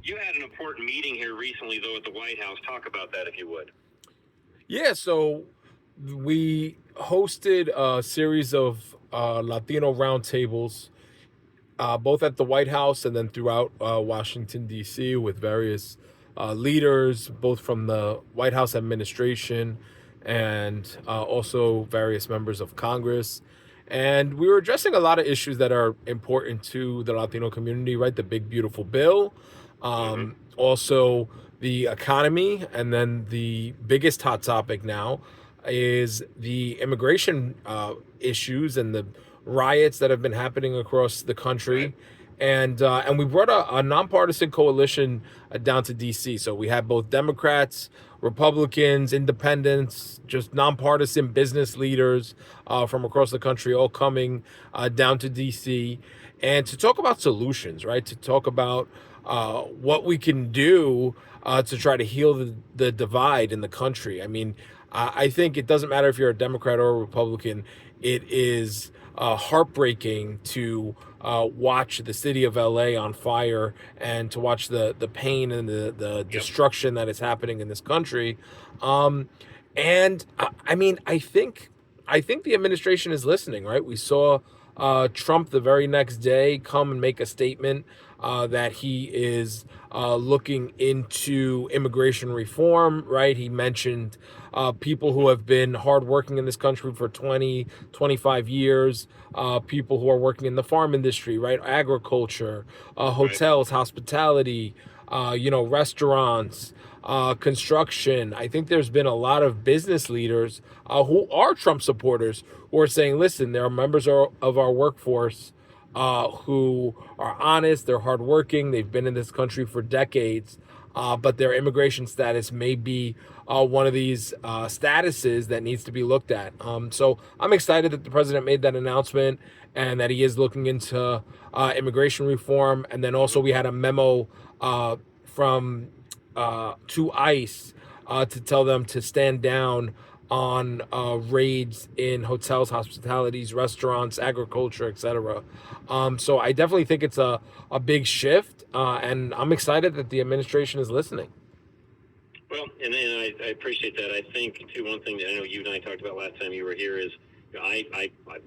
You had an important meeting here recently, though, at the White House. Talk about that, if you would. Yeah, so we hosted a series of Latino roundtables, both at the White House and then throughout Washington, D.C., with various leaders, both from the White House administration and also various members of Congress. And we were addressing a lot of issues that are important to the Latino community, right? The big, beautiful bill, Mm-hmm. also the economy, and then the biggest hot topic now is the immigration issues and the riots that have been happening across the Right. country. And we brought a nonpartisan coalition down to D.C. So we had both Democrats, Republicans, Independents, just nonpartisan business leaders from across the country all coming down to D.C. and to talk about solutions, right? To talk about what we can do to try to heal the divide in the country. I mean, I think it doesn't matter if you're a Democrat or a Republican. It is heartbreaking to watch the city of LA on fire and to watch the pain and the Yep. destruction that is happening in this country. I mean, I think the administration is listening, right? We saw Trump the very next day come and make a statement that he is looking into immigration reform, right? He mentioned people who have been hardworking in this country for 20, 25 years, people who are working in the farm industry, right? Agriculture, Right. hotels, hospitality, restaurants, construction. I think there's been a lot of business leaders who are Trump supporters who are saying, listen, there are members of our workforce who are honest, they're hardworking, they've been in this country for decades, but their immigration status may be one of these statuses that needs to be looked at. So I'm excited that the president made that announcement and that he is looking into immigration reform. And then also we had a memo from to ICE to tell them to stand down on raids in hotels, hospitalities, restaurants, agriculture, etc. So I definitely think it's a big shift, and I'm excited that the administration is listening. Well, and I appreciate that. I think, too, one thing that I know you and I talked about last time you were here is I've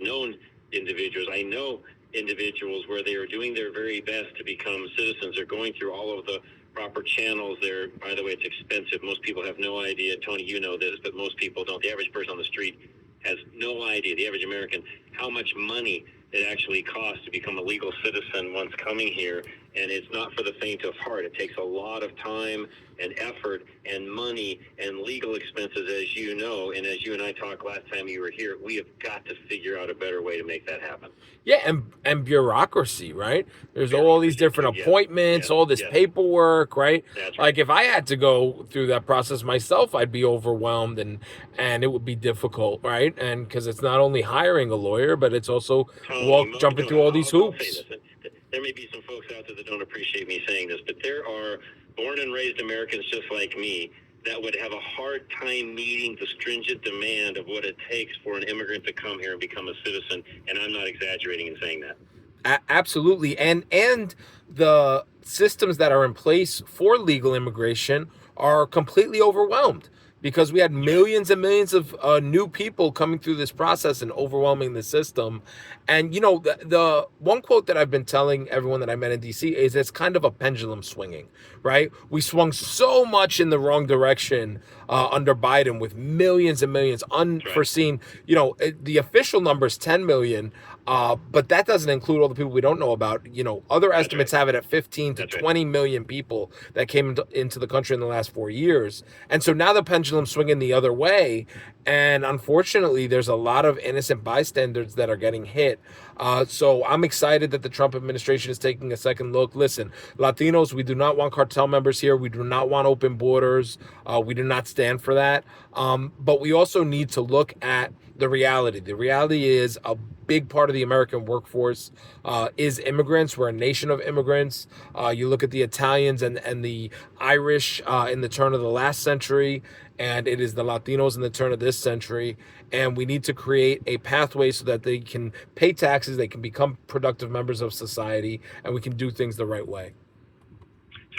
known individuals. I know individuals where they are doing their very best to become citizens. They're going through all of the proper channels there. By the way, it's expensive. Most people have no idea. Tony, you know this, but most people don't. The average person on the street has no idea, the average American, how much money it actually costs to become a legal citizen once coming here. And it's not for the faint of heart. It takes a lot of time and effort and money and legal expenses, as you know. And as you and I talked last time you were here, we have got to figure out a better way to make that happen. Yeah, and bureaucracy, right? There's all these Bureaucracy, different too. Yes, appointments, yes, all this yes. paperwork, right? That's right. Like if I had to go through that process myself, I'd be overwhelmed and it would be difficult, right? And because it's not only hiring a lawyer, but it's also Tony, jumping through all these I'll say hoops. this. There may be some folks out there that don't appreciate me saying this, but there are born and raised Americans just like me that would have a hard time meeting the stringent demand of what it takes for an immigrant to come here and become a citizen. And I'm not exaggerating in saying that. Absolutely, and the systems that are in place for legal immigration are completely overwhelmed because we had millions and millions of new people coming through this process and overwhelming the system. And the one quote that I've been telling everyone that I met in DC is it's kind of a pendulum swinging, right? We swung so much in the wrong direction under Biden with millions and millions That's right. unforeseen. The official number is 10 million. But that doesn't include all the people we don't know about. Other That's right. estimates have it at 15 to That's right. 20 million people that came into the country in the last 4 years. And so now the pendulum's swinging the other way. And unfortunately, there's a lot of innocent bystanders that are getting hit. So I'm excited that the Trump administration is taking a second look. Listen, Latinos, we do not want cartel members here. We do not want open borders. We do not stand for that. But we also need to look at the reality. The reality is a big part of the American workforce is immigrants. We're a nation of immigrants. You look at the Italians and the Irish in the turn of the last century, and it is the Latinos in the turn of this century. And we need to create a pathway so that they can pay taxes, they can become productive members of society, and we can do things the right way.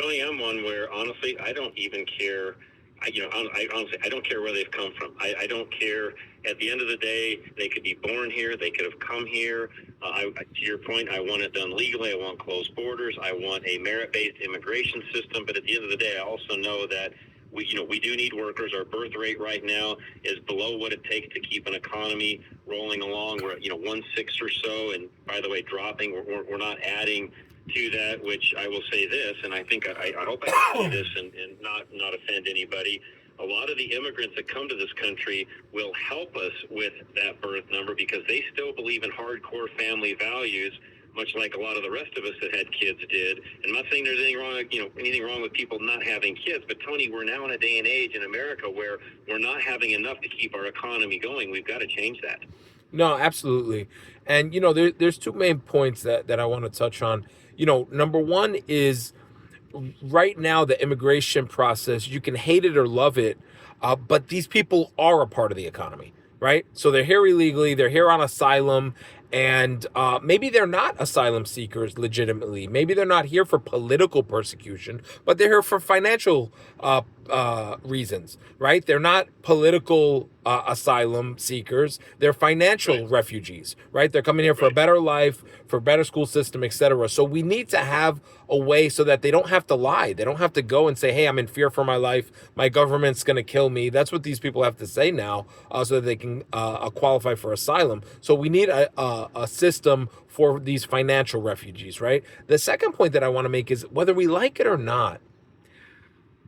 Tony, I'm one where honestly, I don't even care. Honestly, I don't care where they've come from. I don't care. At the end of the day, they could be born here. They could have come here. To your point, I want it done legally. I want closed borders. I want a merit-based immigration system. But at the end of the day, I also know that we do need workers. Our birth rate right now is below what it takes to keep an economy rolling along. We're at 1/6 or so, and by the way, dropping. We're not adding to that, which I will say this, and I think I hope I can say this and not offend anybody. A lot of the immigrants that come to this country will help us with that birth number because they still believe in hardcore family values, much like a lot of the rest of us that had kids did. And I'm not saying there's anything wrong with people not having kids, but Tony, we're now in a day and age in America where we're not having enough to keep our economy going. We've got to change that. No, absolutely. And there's two main points that I want to touch on. Number one is right now the immigration process. You can hate it or love it, but these people are a part of the economy, right? So they're here illegally, they're here on asylum, and maybe they're not asylum seekers legitimately. Maybe they're not here for political persecution, but they're here for financial reasons, right? They're not political asylum seekers. They're financial refugees, right? They're coming here for a better life, for a better school system, etc. So we need to have a way so that they don't have to lie. They don't have to go and say, hey, I'm in fear for my life. My government's going to kill me. That's what these people have to say now so that they can qualify for asylum. So we need a system for these financial refugees, right? The second point that I want to make is whether we like it or not,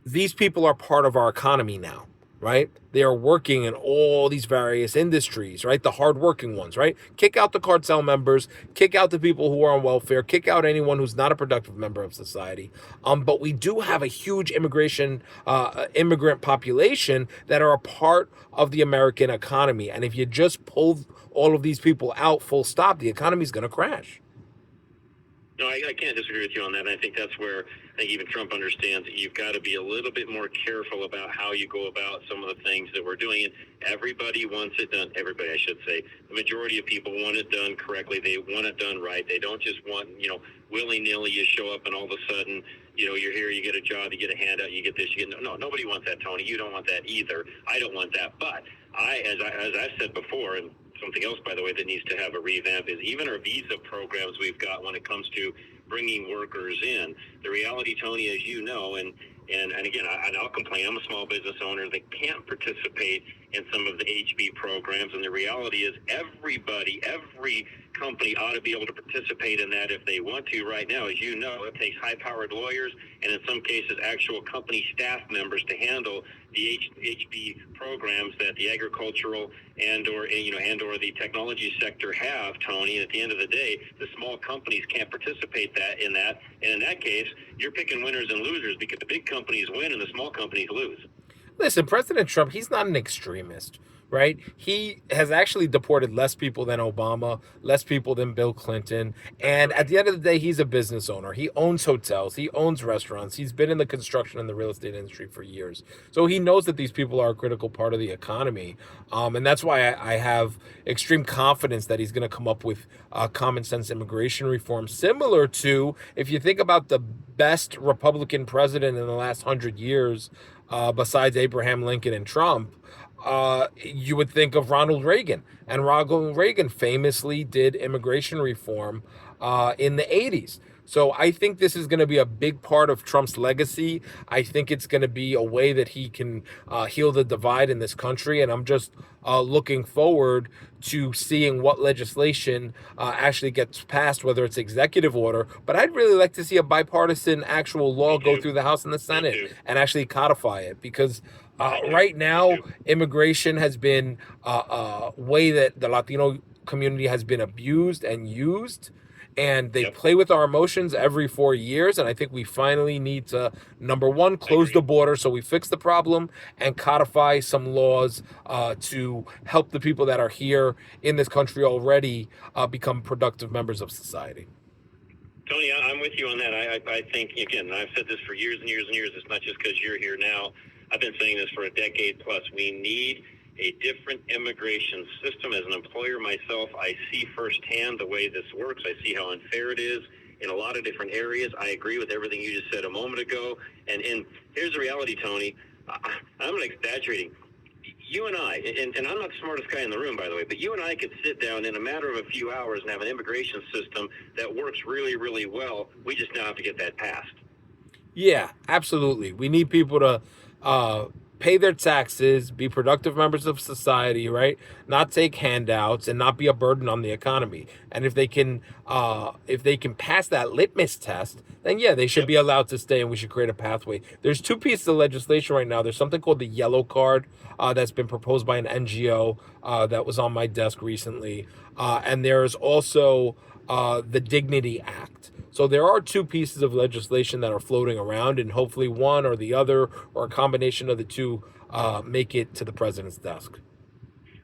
these people are part of our economy now, right? They are working in all these various industries, right? The hardworking ones, right? Kick out the cartel members, kick out the people who are on welfare, kick out anyone who's not a productive member of society. But we do have a huge immigrant population that are a part of the American economy. And if you just pull all of these people out, full stop, the economy is going to crash. No, I can't disagree with you on that. And I think that's where I think even Trump understands that you've got to be a little bit more careful about how you go about some of the things that we're doing. And everybody wants it done. Everybody, I should say. The majority of people want it done correctly. They want it done right. They don't just want, willy-nilly you show up and all of a sudden, you're here, you get a job, you get a handout, you get this, you get... No, nobody wants that, Tony. You don't want that either. I don't want that. But as I've said before, and something else, by the way, that needs to have a revamp is even our visa programs we've got when it comes to bringing workers in. The reality, Tony, as you know, and again, I'll complain. I'm a small business owner that can't participate in some of the HB programs. And the reality is every company ought to be able to participate in that if they want to. Right now, as you know, it takes high-powered lawyers and in some cases actual company staff members to handle the HB programs that the agricultural and or the technology sector have, Tony. And at the end of the day, the small companies can't participate in that. And in that case, you're picking winners and losers because the big companies win and the small companies lose. Listen, President Trump, he's not an extremist, right? He has actually deported less people than Obama, less people than Bill Clinton. And at the end of the day, he's a business owner. He owns hotels. He owns restaurants. He's been in the construction and the real estate industry for years. So he knows that these people are a critical part of the economy. And that's why I have extreme confidence that he's going to come up with common sense immigration reform, similar to, if you think about the best Republican president in the last 100 years, besides Abraham Lincoln and Trump, you would think of Ronald Reagan. And Ronald Reagan famously did immigration reform in the 80s. So I think this is going to be a big part of Trump's legacy. I think it's going to be a way that he can heal the divide in this country. And I'm just looking forward to seeing what legislation actually gets passed, whether it's executive order. But I'd really like to see a bipartisan actual law go through the House and the Senate and actually codify it, because right now, immigration has been a way that the Latino community has been abused and used. And they play with our emotions every 4 years. And I think we finally need to, number one, close the border so we fix the problem, and codify some laws to help the people that are here in this country already become productive members of society. Tony, I'm with you on that. I think, again, I've said this for years and years and years. It's not just because you're here now. I've been saying this for a decade plus. We need a different immigration system. As an employer myself, I see firsthand the way this works. I see how unfair it is. in a lot of different areas. I agree with everything you just said a moment ago. And here's the reality, Tony. I'm not exaggerating. You and I, and I'm not the smartest guy in the room, by the way, but you and I could sit down in a matter of a few hours and have an immigration system that works really, really well. We just now have to get that passed. Yeah, absolutely. We need people to pay their taxes, be productive members of society, right? Not take handouts and not be a burden on the economy. And if they can pass that litmus test, then yeah, they should be allowed to stay, and we should create a pathway. There's two pieces of legislation right now. There's something called the yellow card that's been proposed by an NGO that was on my desk recently, and there's also the Dignity Act. So there are two pieces of legislation that are floating around, and hopefully one or the other or a combination of the two make it to the president's desk.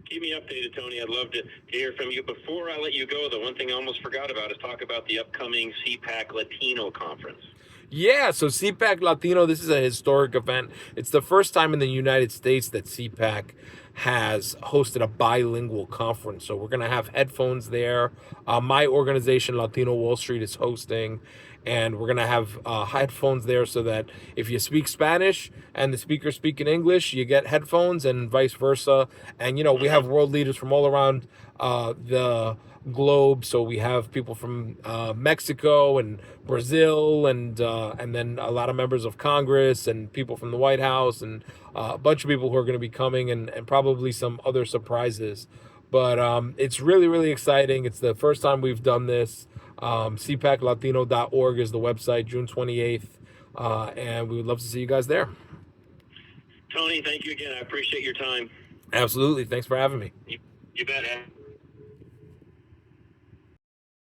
Keep me updated, Tony. I'd love to hear from you. Before I let you go, the one thing I almost forgot about is talk about the upcoming CPAC Latino conference. Yeah, so CPAC Latino, this is a historic event. It's the first time in the United States that CPAC has hosted a bilingual conference. So we're going to have headphones there. My organization, Latino Wall Street, is hosting, and we're going to have headphones there so that if you speak Spanish and the speakers speak in English, you get headphones, and vice versa. And, we have world leaders from all around the globe. So we have people from Mexico and Brazil, and then a lot of members of Congress and people from the White House, and a bunch of people who are going to be coming, and probably some other surprises. But it's really, really exciting. It's the first time we've done this. CPACLatino.org is the website, June 28th. And we would love to see you guys there. Tony, thank you again. I appreciate your time. Absolutely. Thanks for having me. You bet.